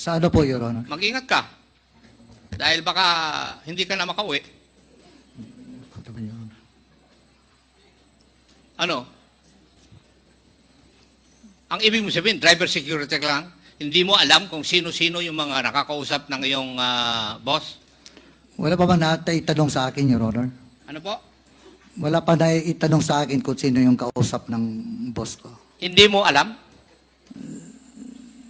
Sa ano po, Your Honor? Mag-ingat ka. Dahil baka hindi ka na makauwi. Ano? Ang ibig mo sabihin, driver security ka lang, hindi mo alam kung sino-sino yung mga nakakausap ng iyong boss? Wala pa ba naitanong sa akin, Your Honor? Ano po? Wala pa naitanong sa akin kung sino yung kausap ng boss ko. Hindi mo alam?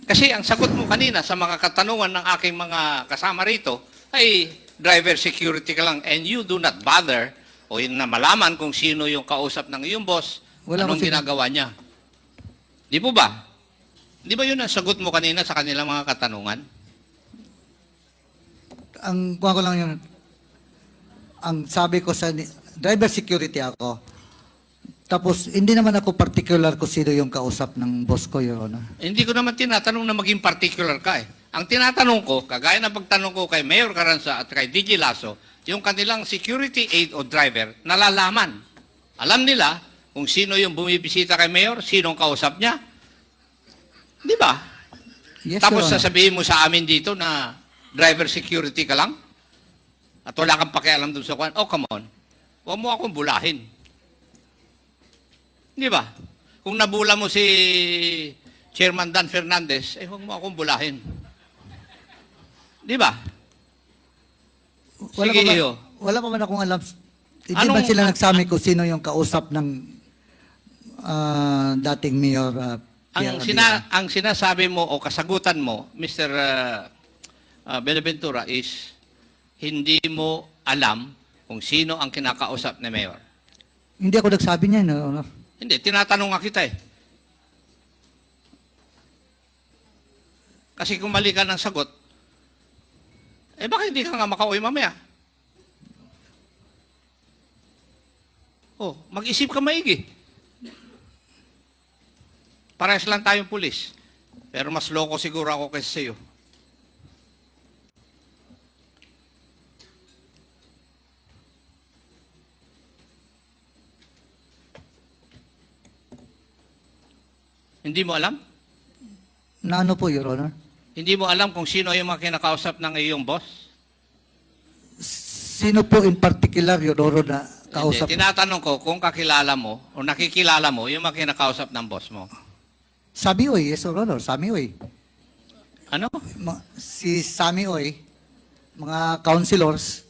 Kasi ang sagot mo kanina sa mga katanungan ng aking mga kasama rito ay driver security ka lang and you do not bother o na malaman kung sino yung kausap ng iyong boss, anong ginagawa niya. Di po ba? Di ba yun ang sagot mo kanina sa kanilang mga katanungan? Ang kuha ko lang yun, ang sabi ko sa driver security ako. Tapos, hindi naman ako particular kung sino yung kausap ng boss ko, Your Honor. Hindi ko naman tinatanong na maging particular ka eh. Ang tinatanong ko, kagaya ng pagtanong ko kay Mayor Carranza at kay DJ Lasso, yung kanilang security aid o driver, nalalaman. Alam nila kung sino yung bumibisita kay Mayor, sinong kausap niya. Di ba? Yes, Tapos Your Honor. sasabihin mo sa amin dito na driver security ka lang? At wala kang pakialam dun sa kwan? Oh, come on. Huwag mo akong bulahin. Di ba? Kung nabula mo si Chairman Dan Fernandez, huwag mo akong bulahin. Di ba? Wala Sige, pa ba, iyo. wala pa man akong alam. Hindi Anong- ba sila nagsabi kung sino yung kausap ng dating Mayor Pierre Abila? Ang sinasabi mo o kasagutan mo, Mr. Benaventura, is hindi mo alam kung sino ang kinakausap ni Mayor. Hindi ako nagsabi niya, Your Honor. Hindi, tinatanong nga kita eh. Kasi kung mali ka ng sagot, bakit hindi ka nga makauwi mamaya? Oh, mag-isip ka maigi. Parehas lang tayong pulis. Pero mas loko siguro ako kaysa sa'yo. Hindi mo alam? Na ano po, Your Honor? Hindi mo alam kung sino yung mga kinakausap ng iyong boss? Sino po in particular, Your Honor, na kausap? Hindi, tinatanong ko kung kakilala mo o nakikilala mo yung mga kinakausap ng boss mo. Sami Oy, yes, Your Honor. Sami Oy. Ano? Si Sami Oy, mga councilors.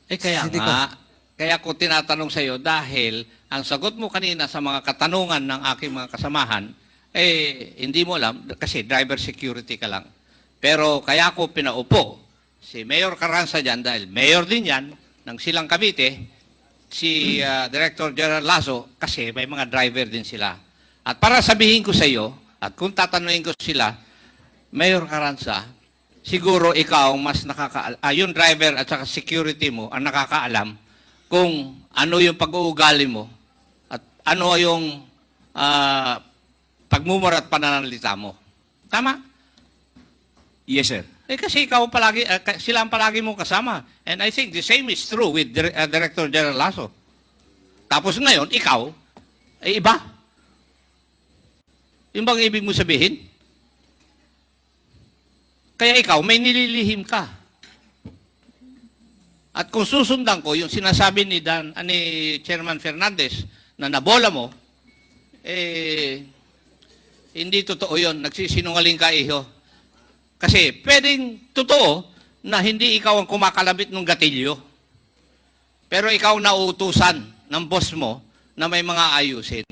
Kaya Hindi nga, kaya ko tinatanong sa iyo dahil ang sagot mo kanina sa mga katanungan ng aking mga kasamahan, hindi mo alam kasi driver security ka lang. Pero kaya ko pinaupo si Mayor Carranza dyan dahil mayor din yan ng Silang Cavite, si Director General Lasso kasi may mga driver din sila. At para sabihin ko sa iyo, at kung tatanungin ko sila, Mayor Carranza, siguro ikaw mas yung driver at saka security mo ang nakakaalam kung ano yung pag-uugali mo at ano yung pagmumura at pananalita mo. Tama? Yes, sir. Kasi ikaw palagi, sila ang palagi mong kasama. And I think the same is true with Director General Lasso. Tapos ngayon, ikaw, ay iba. Yung bang ibig mo sabihin? Kaya ikaw, may nililihim ka. At kung susundan ko, yung sinasabi ni Chairman Fernandez na nabola mo, hindi totoo yun. Nagsisinungaling ka, iho. Kasi pwedeng totoo na hindi ikaw ang kumakalabit ng gatilyo. Pero ikaw nauutusan ng boss mo na may mga ayusin.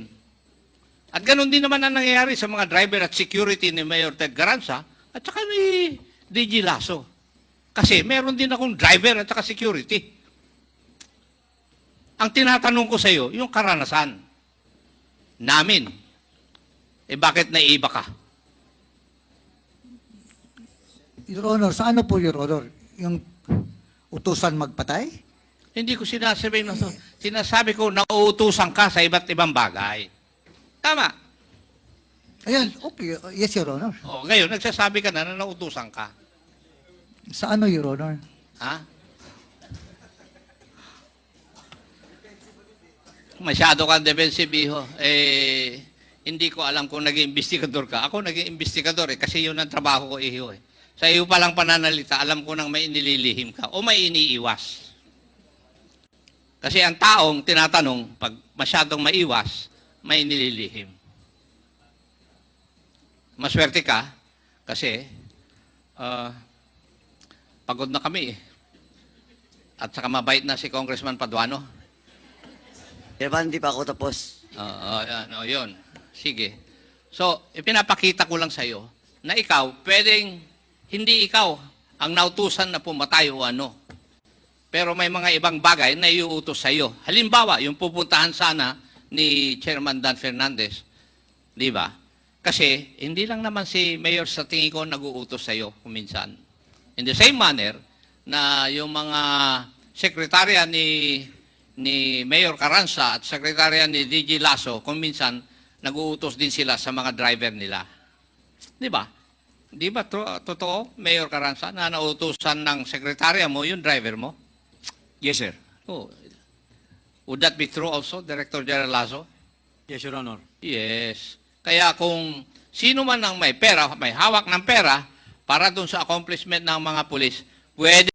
At ganun din naman ang nangyayari sa mga driver at security ni Mayor Ted Carranza at saka ni DJ Lasso. Kasi meron din akong driver at saka security. Ang tinatanong ko sa iyo, yung karanasan namin, bakit naiiba ka? Your Honor, sa ano po, Your Honor? Yung utusan magpatay? Hindi ko sinasabi na to. Sinasabi ko, nauutusan ka sa iba't ibang bagay. Tama. Ayan, okay. Yes, Your Honor. O, ngayon, nagsasabi ka na nauutusan ka. Sa ano, Your Honor? Ha? Masyado kang defensive, iho. Hindi ko alam kung naging investigador ka. Ako naging investigador kasi yun ang trabaho ko, iho. Sa iyo palang pananalita, alam ko nang may inililihim ka o may iniiwas. Kasi ang taong tinatanong, pag masyadong maiwas, may inililihim. Maswerte ka kasi pagod na kami eh. At saka mabait na si Congressman Paduano. Chairman, hindi pa ako tapos. Yun. Sige. So, ipinapakita ko lang sa'yo na ikaw, pwedeng hindi ikaw ang nautusan na pumatay o ano. Pero may mga ibang bagay na iuutos sa'yo. Halimbawa, yung pupuntahan sana ni Chairman Dan Fernandez. Di ba? Kasi, hindi lang naman si Mayor sa tingin ko nag-uutos sa'yo kuminsan. In the same manner, na yung mga sekretarya ni Mayor Carranza at sekretarya ni DG Lasso, kuminsan, nag-uutos din sila sa mga driver nila. Di ba? Di ba totoo, Mayor Carranza, na nautusan ng sekretarya mo yung driver mo? Yes, sir. Oh. Would that be true also, Director General Lasso? Yes, Your Honor. Yes. Kaya kung sino man ang may pera, may hawak ng pera para dun sa accomplishment ng mga pulis, pwede